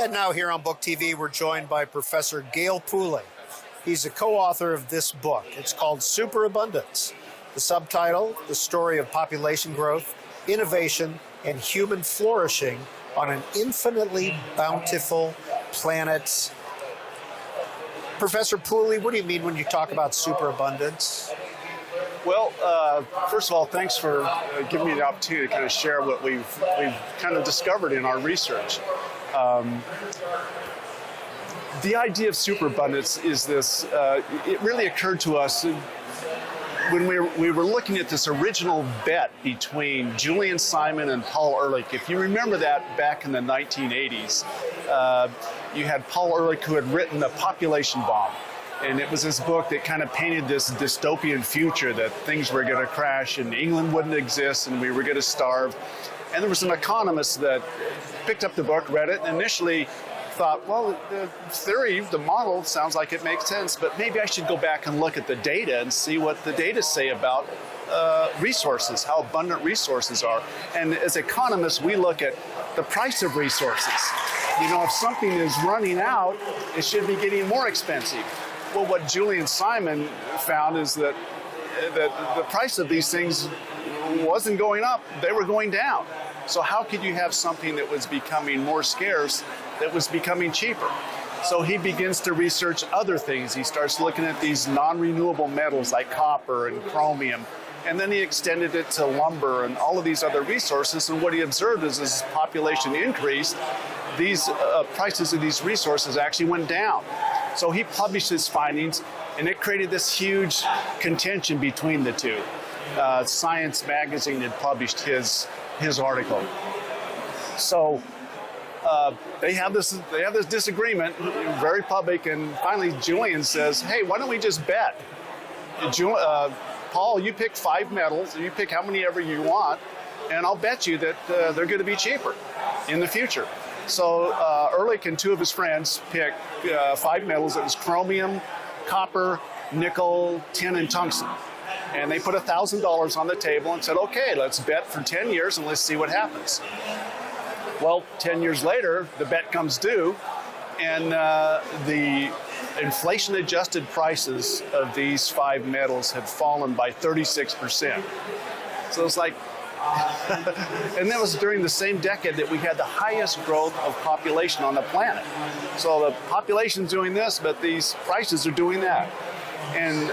And now here on Book TV, we're joined by Professor Gale Pooley. He's a co-author of this book. It's called Superabundance. The subtitle, The Story of Population Growth, Innovation, and Human Flourishing on an Infinitely Bountiful Planet. Professor Pooley, what do you mean when you talk about superabundance? Well, first of all, thanks for giving me the opportunity to kind of share what we've kind of discovered in our research. The idea of superabundance is this, it really occurred to us when we were looking at this original bet between Julian Simon and Paul Ehrlich. If you remember that back in the 1980s, you had Paul Ehrlich who had written The Population Bomb. And it was this book that kind of painted this dystopian future that things were going to crash and England wouldn't exist and we were going to starve. And there was an economist that picked up the book, read it, and initially thought, well, the theory, the model sounds like it makes sense, but maybe I should go back and look at the data and see what the data say about resources, how abundant resources are. And as economists, we look at the price of resources. You know, if something is running out, it should be getting more expensive. Well, what Julian Simon found is that the price of these things wasn't going up, they were going down. So how could you have something that was becoming more scarce that was becoming cheaper? So he begins to research other things. He starts looking at these non-renewable metals like copper and chromium. And then he extended it to lumber and all of these other resources. And what he observed is as population increased, these prices of these resources actually went down. So he published his findings, and it created this huge contention between the two. Science magazine had published his article. So they have this disagreement, very public, and finally Julian says, hey, why don't we just bet? Paul, you pick 5 metals, you pick how many ever you want, and I'll bet you that they're going to be cheaper in the future. So Ehrlich and 2 of his friends picked 5 metals. It was chromium, copper, nickel, tin, and tungsten. And they put $1,000 on the table and said, okay, let's bet for 10 years and let's see what happens. Well, 10 years later, the bet comes due, and the inflation-adjusted prices of these 5 metals had fallen by 36%. So it's like, and that was during the same decade that we had the highest growth of population on the planet. So the population's doing this, but these prices are doing that. And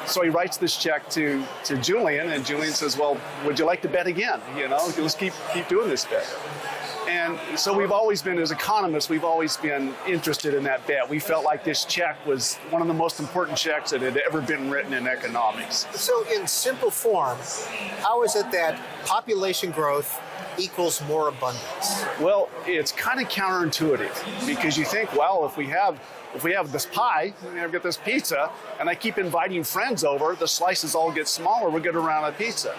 so he writes this check to Julian, and Julian says, well, would you like to bet again? You know, let's keep doing this bet. And so we've always been, as economists, we've always been interested in that bet. We felt like this check was one of the most important checks that had ever been written in economics. So in simple form, how is it that population growth equals more abundance? Well, it's kind of counterintuitive because you think, well, if we have this pie, I've got this pizza, and I keep inviting friends over, the slices all get smaller, we're going to run out of pizza.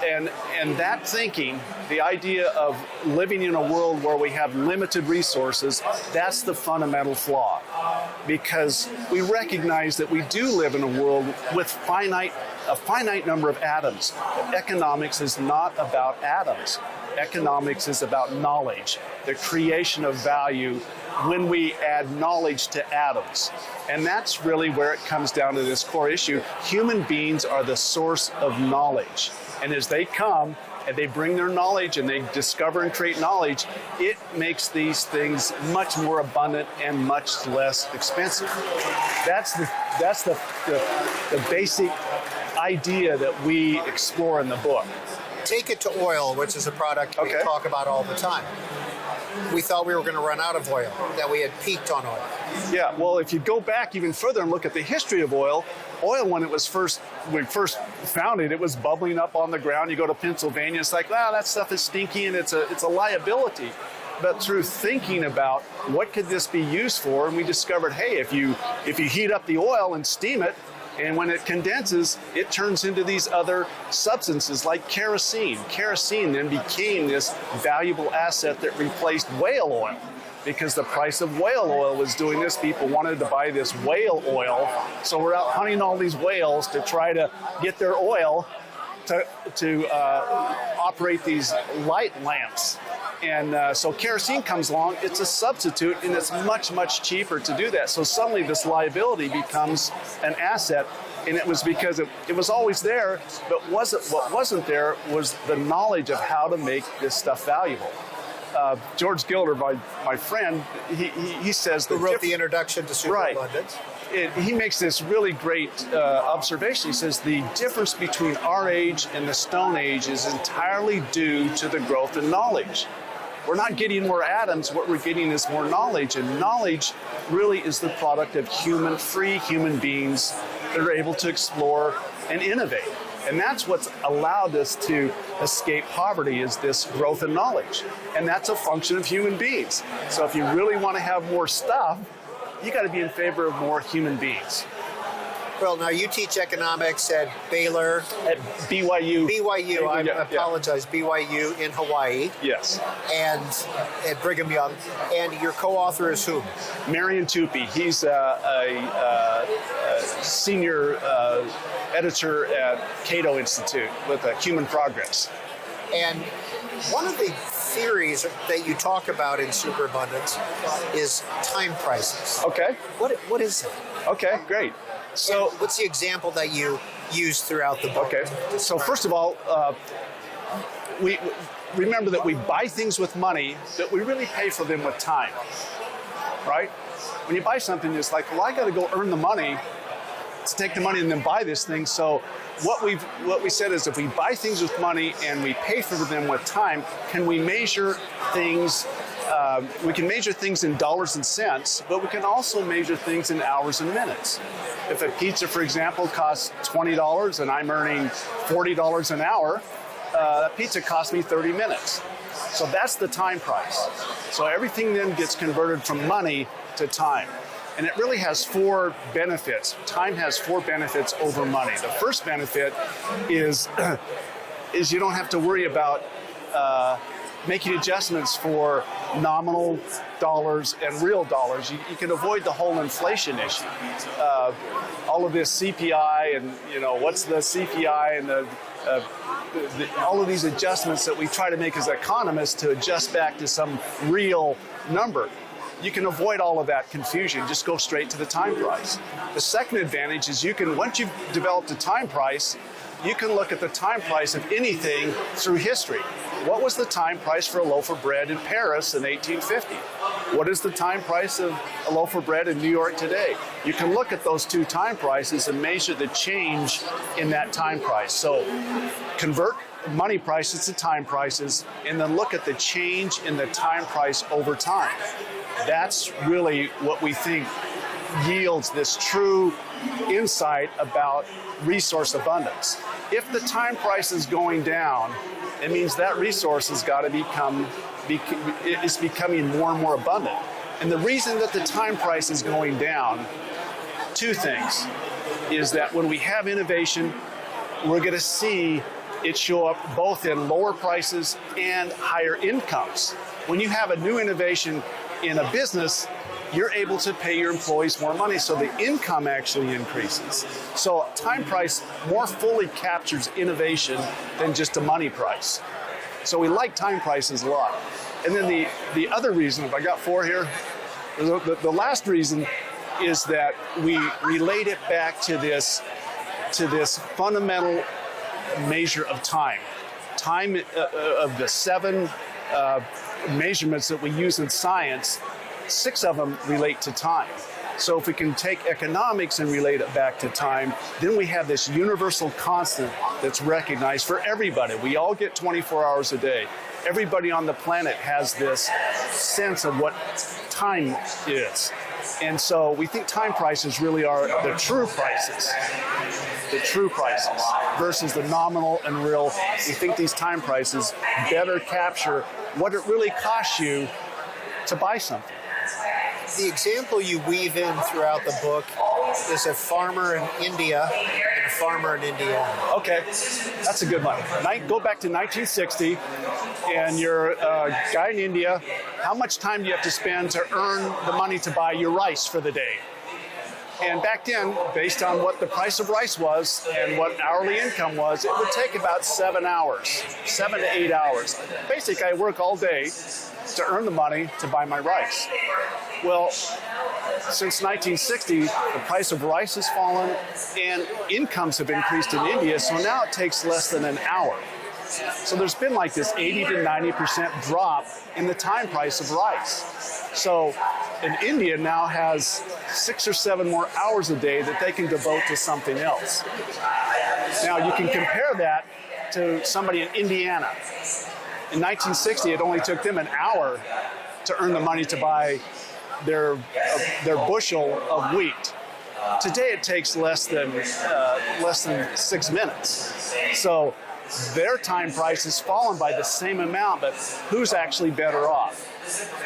And that thinking, the idea of living in a world where we have limited resources, that's the fundamental flaw. Because we recognize that we do live in a world with a finite number of atoms. Economics is not about atoms. Economics is about knowledge, the creation of value when we add knowledge to atoms. And that's really where it comes down to this core issue. Human beings are the source of knowledge. And as they come and they bring their knowledge and they discover and create knowledge, it makes these things much more abundant and much less expensive. That's the basic idea that we explore in the book. Take it to oil, which is a product we talk about all the time. We thought we were going to run out of oil, that we had peaked on oil. Yeah, well, if you go back even further and look at the history of oil, when we first found it, it was bubbling up on the ground. You go to Pennsylvania, it's like, wow, that stuff is stinky and it's a liability. But through thinking about what could this be used for, and we discovered, hey, if you heat up the oil and steam it, and when it condenses, it turns into these other substances like kerosene. Kerosene then became this valuable asset that replaced whale oil. Because the price of whale oil was doing this, people wanted to buy this whale oil. So we're out hunting all these whales to try to get their oil. to operate these light lamps. And so kerosene comes along, it's a substitute, and it's much, much cheaper to do that. So suddenly this liability becomes an asset, and it was because it was always there, but what wasn't there was the knowledge of how to make this stuff valuable. George Gilder, my friend, he says who wrote the introduction to Superabundance. Right. He makes this really great observation. He says the difference between our age and the Stone Age is entirely due to the growth in knowledge. We're not getting more atoms, what we're getting is more knowledge, and knowledge really is the product of free human beings that are able to explore and innovate. And that's what's allowed us to escape poverty, is this growth in knowledge. And that's a function of human beings. So if you really want to have more stuff, you got to be in favor of more human beings. Well, now you teach economics at Baylor. At BYU. BYU, I apologize, BYU in Hawaii. Yes. And at Brigham Young. And your co-author is whom? Marion Tupy. He's a senior editor at Cato Institute with Human Progress. And one of the theories that you talk about in Superabundance is time prices. Okay. What is that? Okay, great. So and what's the example that you use throughout the book? Okay. So first of all, we remember that we buy things with money, but we really pay for them with time, right? When you buy something, it's like, well, I got to go earn the money to take the money and then buy this thing. So what we said is, if we buy things with money and we pay for them with time, can we measure things? We can measure things in dollars and cents, but we can also measure things in hours and minutes. If a pizza, for example, costs $20 and I'm earning $40 an hour, that pizza costs me 30 minutes. So that's the time price. So everything then gets converted from money to time. And it really has four benefits. Time has four benefits over money. The first benefit is you don't have to worry about making adjustments for nominal dollars and real dollars. You can avoid the whole inflation issue. All of this CPI and, what's the CPI and all of these adjustments that we try to make as economists to adjust back to some real number. You can avoid all of that confusion. Just go straight to the time price. The second advantage is once you've developed a time price, you can look at the time price of anything through history. What was the time price for a loaf of bread in Paris in 1850? What is the time price of a loaf of bread in New York today? You can look at those two time prices and measure the change in that time price. So convert money prices to time prices and then look at the change in the time price over time. That's really what we think yields this true insight about resource abundance. If the time price is going down, it means that resource has got to is becoming more and more abundant. And the reason that the time price is going down, two things, is that when we have innovation, we're going to see it show up both in lower prices and higher incomes. When you have a new innovation in a business, you're able to pay your employees more money, so the income actually increases. So time price more fully captures innovation than just a money price. So we like time prices a lot. And then the other reason, if I got four here, the last reason is that we relate it back to this fundamental measure of time. Time of the seven measurements that we use in science, 6 of them relate to time. So if we can take economics and relate it back to time, then we have this universal constant that's recognized for everybody. We all get 24 hours a day. Everybody on the planet has this sense of what time is. And so we think time prices really are the true prices versus the nominal and real. We think these time prices better capture what it really costs you to buy something. The example you weave in throughout the book is a farmer in India and a farmer in Indiana. Okay, that's a good one. Go back to 1960, and you're a guy in India. How much time do you have to spend to earn the money to buy your rice for the day? And back then, based on what the price of rice was and what hourly income was, it would take about 7 hours, 7 to 8 hours. Basically, I work all day to earn the money to buy my rice. Well, since 1960, the price of rice has fallen and incomes have increased in India, so now it takes less than an hour. So there's been like this 80 to 90% drop in the time price of rice. So in India now has 6 or 7 more hours a day that they can devote to something else. Now you can compare that to somebody in Indiana. In 1960, it only took them an hour to earn the money to buy their bushel of wheat. Today it takes less than 6 minutes. So their time price has fallen by the same amount, but who's actually better off?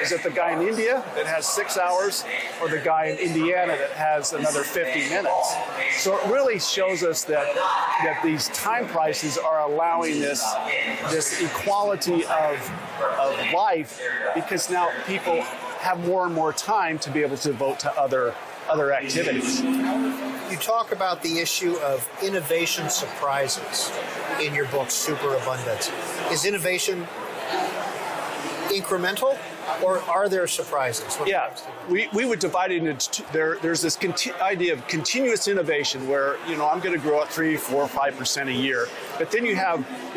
Is it the guy in India that has 6 hours or the guy in Indiana that has another 50 minutes? So it really shows us that these time prices are allowing this equality of life, because now people have more and more time to be able to devote to other activities. You talk about the issue of innovation surprises in your book, Superabundance. Is innovation incremental, or are there surprises? Yeah, we would divide it into there's this idea of continuous innovation where, I'm going to grow at 3, 4, 5% a year. But then you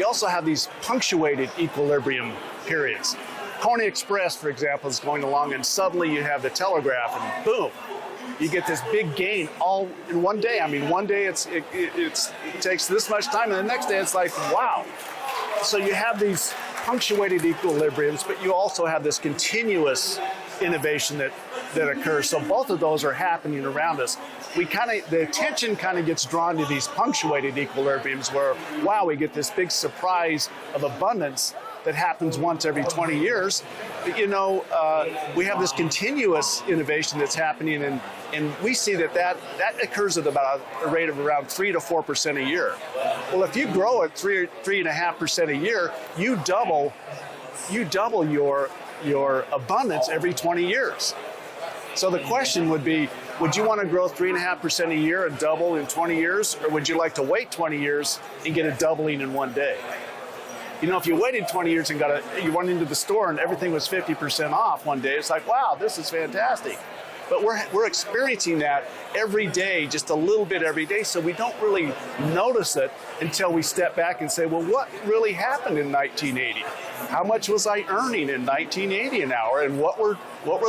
also have these punctuated equilibrium periods. Pony Express, for example, is going along, and suddenly you have the telegraph, and boom, you get this big gain all in one day. I mean, one day it takes this much time, and the next day it's like, wow. So you have these punctuated equilibriums, but you also have this continuous innovation that occurs. So both of those are happening around us. The attention kind of gets drawn to these punctuated equilibriums where, wow, we get this big surprise of abundance that happens once every 20 years. But, we have this continuous innovation that's happening, and we see that occurs at about a rate of around 3 to 4% a year. Well, if you grow at 3.5% a year, you double your abundance every 20 years. So the question would be, would you want to grow 3.5% a year and double in 20 years, or would you like to wait 20 years and get a doubling in one day? If you waited 20 years and you went into the store and everything was 50% off one day, it's like, wow, this is fantastic. But we're experiencing that every day, just a little bit every day, so we don't really notice it until we step back and say, well, what really happened in 1980? How much was I earning in 1980 an hour, and what were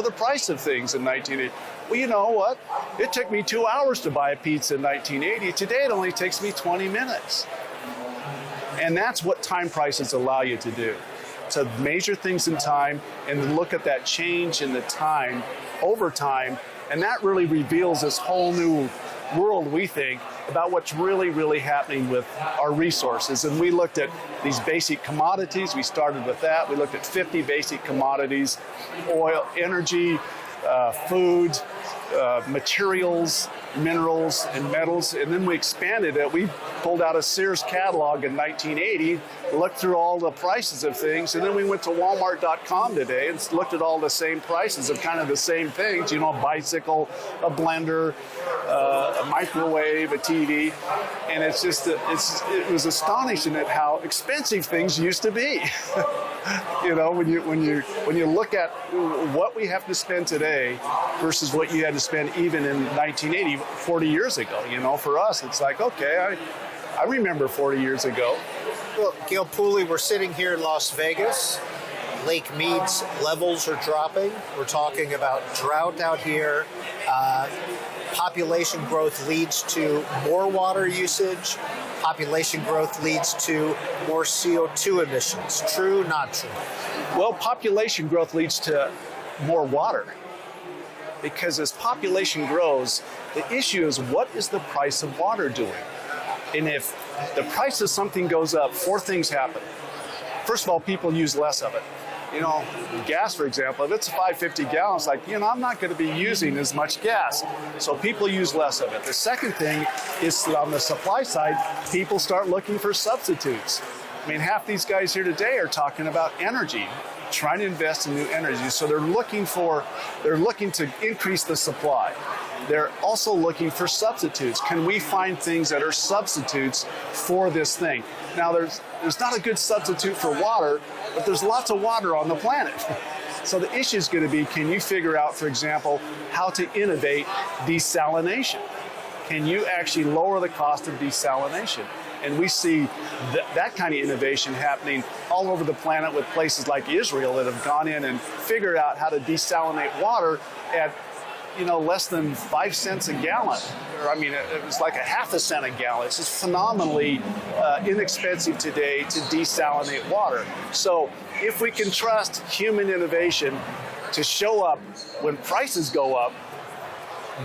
the price of things in 1980? Well, you know what? It took me 2 hours to buy a pizza in 1980. Today it only takes me 20 minutes. And that's what time prices allow you to do, to measure things in time and look at that change in the time over time. And that really reveals this whole new world, we think, about what's really, really happening with our resources. And we looked at these basic commodities. We started with that. We looked at 50 basic commodities: oil, energy, food, materials, minerals, and metals. And then we expanded it. We pulled out a Sears catalog in 1980, looked through all the prices of things, and then we went to Walmart.com today and looked at all the same prices of kind of the same things, a bicycle, a blender, a microwave, a TV. And it was astonishing at how expensive things used to be. When you look at what we have to spend today versus what you had to spend even in 1980, 40 years ago. For us, it's like, okay, I remember 40 years ago. Well, Gale Pooley, we're sitting here in Las Vegas. Lake Mead's levels are dropping. We're talking about drought out here. Population growth leads to more water usage. Population growth leads to more CO2 emissions. True, not true? Well, population growth leads to more water. Because as population grows, the issue is, what is the price of water doing? And if the price of something goes up, 4 things happen. First of all, people use less of it. Gas, for example, if it's 550 gallons, I'm not going to be using as much gas. So people use less of it. The second thing is, on the supply side, people start looking for substitutes. Half these guys here today are talking about energy. trying to invest in new energies. So they're looking to increase the supply. They're also looking for substitutes. Can we find things that are substitutes for this thing? Now, there's not a good substitute for water, but there's lots of water on the planet. So the issue is going to be, can you figure out, for example, how to innovate desalination? Can you actually lower the cost of desalination? And we see that kind of innovation happening all over the planet with places like Israel that have gone in and figured out how to desalinate water at less than 5 cents a gallon. Or, I mean, it was like a half a cent a gallon. It's just phenomenally inexpensive today to desalinate water. So if we can trust human innovation to show up when prices go up,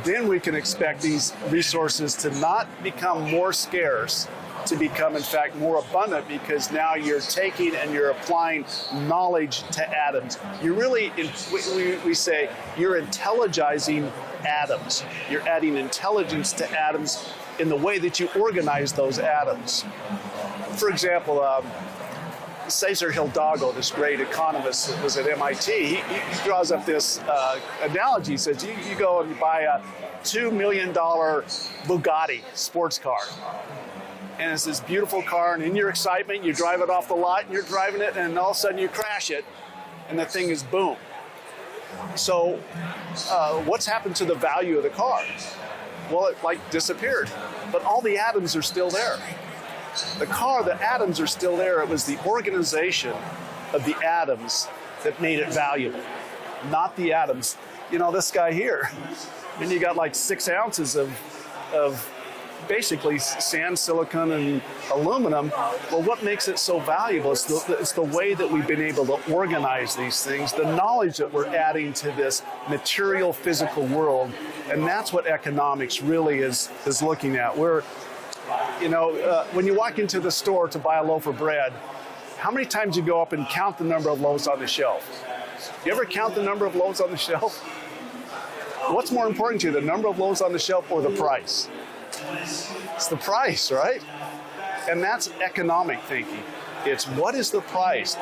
then we can expect these resources to not become more scarce, to become, in fact, more abundant, because now you're taking and you're applying knowledge to atoms. You really, we say, you're intelligizing atoms. You're adding intelligence to atoms in the way that you organize those atoms. For example, Cesar Hidalgo, this great economist that was at MIT, he draws up this analogy. He says, you go and buy a $2 million Bugatti sports car. And it's this beautiful car, and in your excitement, you drive it off the lot, and you're driving it, and all of a sudden you crash it, and the thing is boom. So what's happened to the value of the car? Well, it disappeared, but all the atoms are still there. The atoms are still there. It was the organization of the atoms that made it valuable, not the atoms. This guy here, and you got like 6 ounces of basically sand, silicon, and aluminum. Well, what makes it so valuable is it's the way that we've been able to organize these things, the knowledge that we're adding to this material, physical world, and that's what economics really is looking at. When you walk into the store to buy a loaf of bread, how many times you go up and count the number of loaves on the shelf? You ever count the number of loaves on the shelf? What's more important to you, the number of loaves on the shelf or the price? It's the price, right? And that's economic thinking. It's what is the price?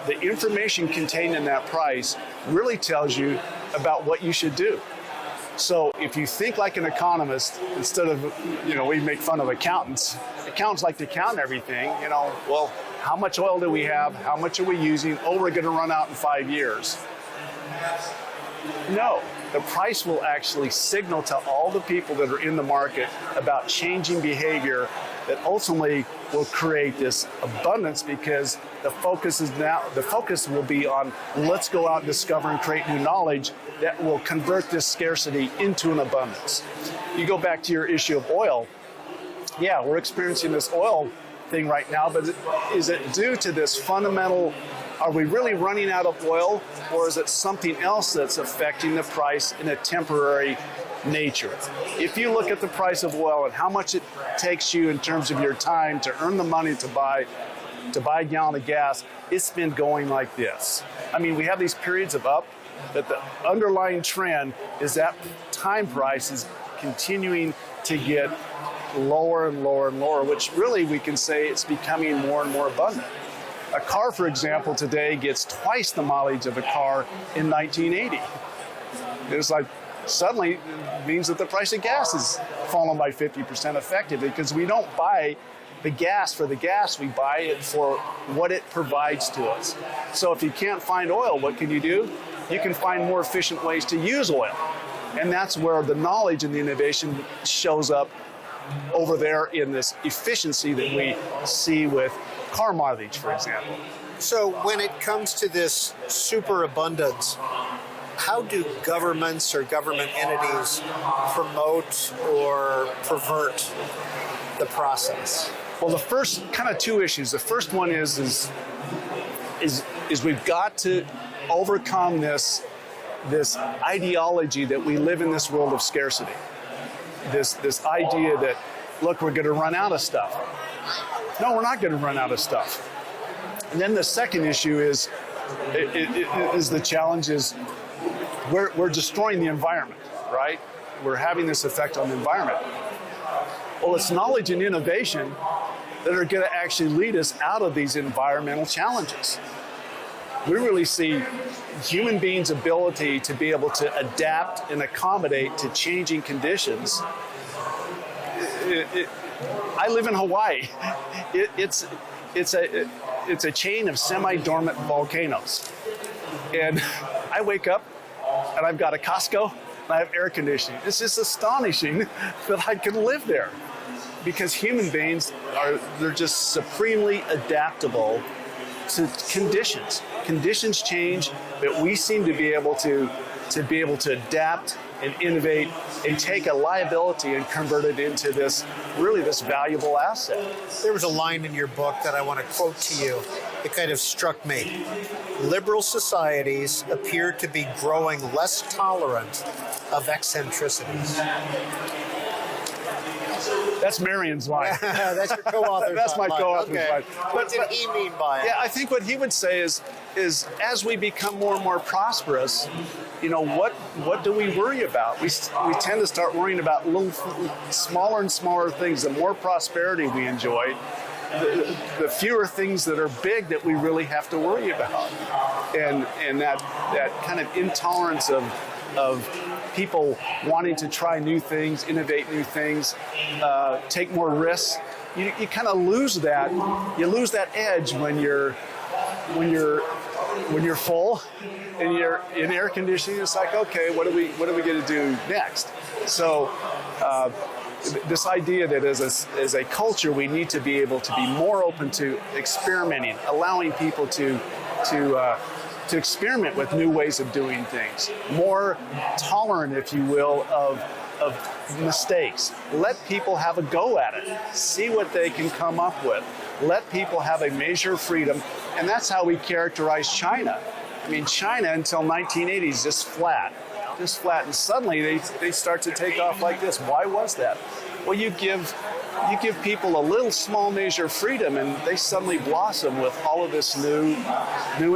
The information contained in that price really tells you about what you should do. So if you think like an economist, instead of, we make fun of accountants. Accountants like to count everything, well, how much oil do we have? How much are we using? Oh, we're going to run out in 5 years. No, the price will actually signal to all the people that are in the market about changing behavior that ultimately will create this abundance, because the focus will be on, let's go out and discover and create new knowledge that will convert this scarcity into an abundance. You go back to your issue of oil. Yeah, we're experiencing this oil thing right now, but is it due to this fundamental, are we really running out of oil, or is it something else that's affecting the price in a temporary nature? If you look at the price of oil and how much it takes you in terms of your time to earn the money to buy a gallon of gas, it's been going like this. I mean, we have these periods of up, but the underlying trend is that time price is continuing to get lower and lower and lower, which really we can say it's becoming more and more abundant. A car, for example, today gets twice the mileage of a car in 1980. It's like suddenly it means that the price of gas has fallen by 50% effectively, because we don't buy the gas for the gas, we buy it for what it provides to us. So if you can't find oil, what can you do? You can find more efficient ways to use oil. And that's where the knowledge and the innovation shows up over there in this efficiency that we see with car mileage, for example. So when it comes to this superabundance, how do governments or government entities promote or pervert the process? Well, the first kind of 2 issues. The first one is we've got to overcome this ideology that we live in this world of scarcity. This idea that, look, we're going to run out of stuff. No, we're not going to run out of stuff. And then the second issue is the challenge is we're destroying the environment, right? We're having this effect on the environment. Well, it's knowledge and innovation that are going to actually lead us out of these environmental challenges. we really see human beings' ability to be able to adapt and accommodate to changing conditions. I live in Hawaii. It's a chain of semi-dormant volcanoes. And I wake up and I've got a Costco and I have air conditioning. It's just astonishing that I can live there, because human beings they're just supremely adaptable to conditions. Conditions change, but we seem to be able to adapt and innovate and take a liability and convert it into this valuable asset. There was a line in your book that I want to quote to you. It kind of struck me. Liberal societies appear to be growing less tolerant of eccentricities. That's Marion's line. That's your co-author's That's my co-author's line. What did he mean by it? Yeah, I think what he would say is as we become more and more prosperous, what do we worry about? We tend to start worrying about little smaller and smaller things. The more prosperity we enjoy, the fewer things that are big that we really have to worry about. And that kind of intolerance of people wanting to try new things, innovate new things, take more risks. You kind of lose that. You lose that edge when you're full and you're in air conditioning. It's like, okay, what are we going to do next? So this idea that as a culture we need to be able to be more open to experimenting, allowing people to experiment with new ways of doing things, more tolerant, if you will, of mistakes. Let people have a go at it. See what they can come up with. Let people have a measure of freedom, and that's how we characterize China. I mean, China until 1980 is just flat, and suddenly they start to take off like this. Why was that? Well, you give people a little small measure of freedom, and they suddenly blossom with all of this new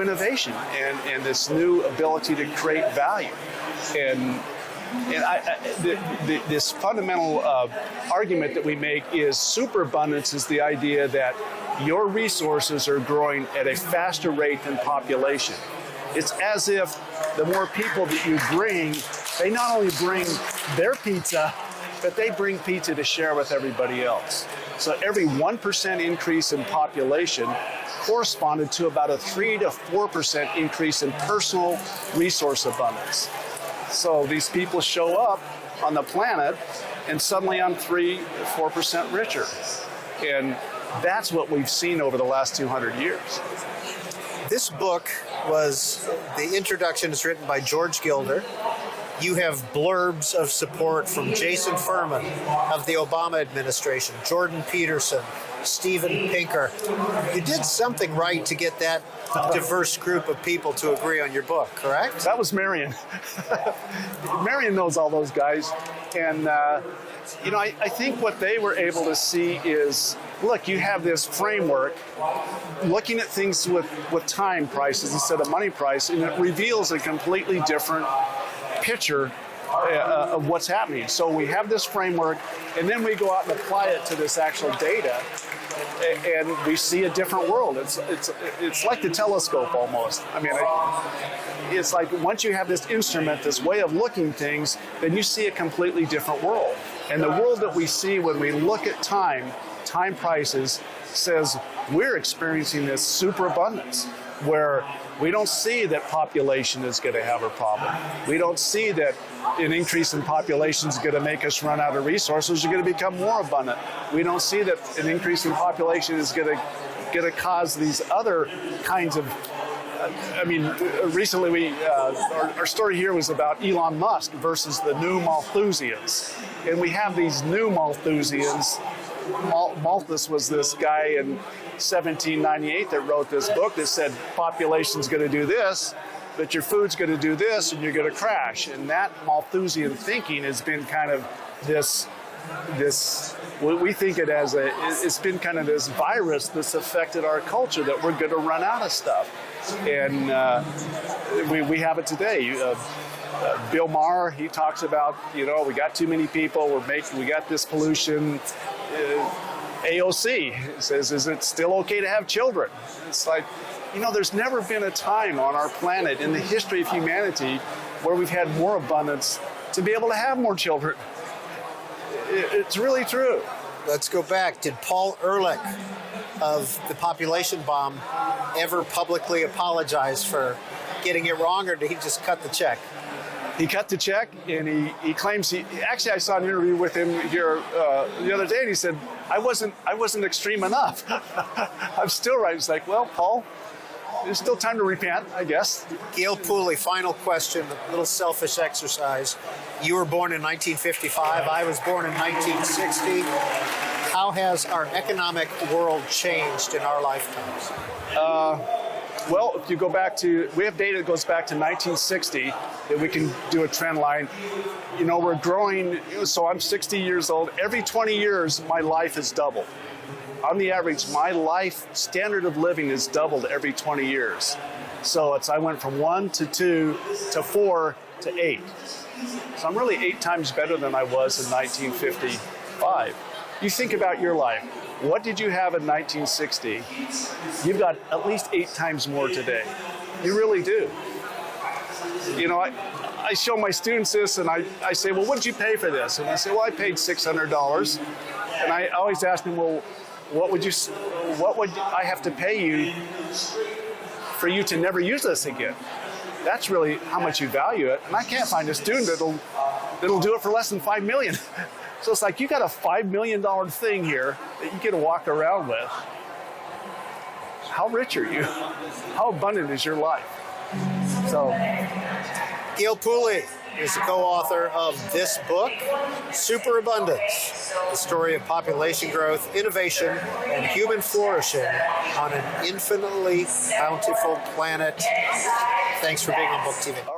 innovation and this new ability to create value. And this fundamental argument that we make is superabundance is the idea that your resources are growing at a faster rate than population. It's as if the more people that you bring, they not only bring their pizza, but they bring pizza to share with everybody else. So every 1% increase in population corresponded to about a 3 to 4% increase in personal resource abundance. So these people show up on the planet and suddenly I'm 3 or 4% richer. And that's what we've seen over the last 200 years. This book the introduction is written by George Gilder. You have blurbs of support from Jason Furman of the Obama administration, Jordan Peterson, Steven Pinker. You did something right to get that diverse group of people to agree on your book, correct? That was Marion. Marion knows all those guys. And, I think what they were able to see is, look, you have this framework looking at things with time prices instead of money price, and it reveals a completely different picture of what's happening. So we have this framework, and then we go out and apply it to this actual data, and we see a different world. It's like the telescope almost. I mean, it's like once you have this instrument, this way of looking things, then you see a completely different world. And the world that we see when we look at time prices, says we're experiencing this superabundance where we don't see that population is going to have a problem. We don't see that an increase in population is going to make us run out of resources. We're going to become more abundant. We don't see that an increase in population is going to cause these other kinds of. Recently our story here was about Elon Musk versus the new Malthusians, and we have these new Malthusians. Malthus was this guy in 1798 that wrote this book that said population's going to do this, but your food's going to do this, and you're going to crash. And that Malthusian thinking has been kind of this we think it as it's been kind of this virus that's affected our culture, that we're going to run out of stuff. And we have it today. Bill Maher, he talks about, we got too many people, we got this pollution. AOC says, is it still okay to have children? It's like, you know, there's never been a time on our planet in the history of humanity where we've had more abundance to be able to have more children. It's really true. Let's go back. Did Paul Ehrlich of the population bomb ever publicly apologize for getting it wrong, or did he just cut the check? He cut the check, and he claims actually, I saw an interview with him here the other day, and he said, I wasn't extreme enough. I'm still right. It's like, well, Paul, there's still time to repent, I guess. Gale Pooley, final question, a little selfish exercise. You were born in 1955. I was born in 1960. How has our economic world changed in our lifetimes? Well, if you go back to, we have data that goes back to 1960 that we can do a trend line. You know, we're growing, so I'm 60 years old. Every 20 years, my life has doubled. On the average, my life standard of living is doubled every 20 years. So I went from 1 to 2 to 4 to 8. So I'm really 8 times better than I was in 1955. You think about your life. What did you have in 1960? You've got at least 8 times more today. You really do. You know, I show my students this, and I say, well, what did you pay for this? And they say, well, I paid $600. And I always ask them, well, what would I have to pay you for you to never use this again? That's really how much you value it. And I can't find a student that'll do it for less than $5 million. So it's like, you got a $5 million thing here that you get to walk around with. How rich are you? How abundant is your life? So, Gale Pooley is the co-author of this book, Superabundance, the story of population growth, innovation, and human flourishing on an infinitely bountiful planet. Thanks for being on Book TV.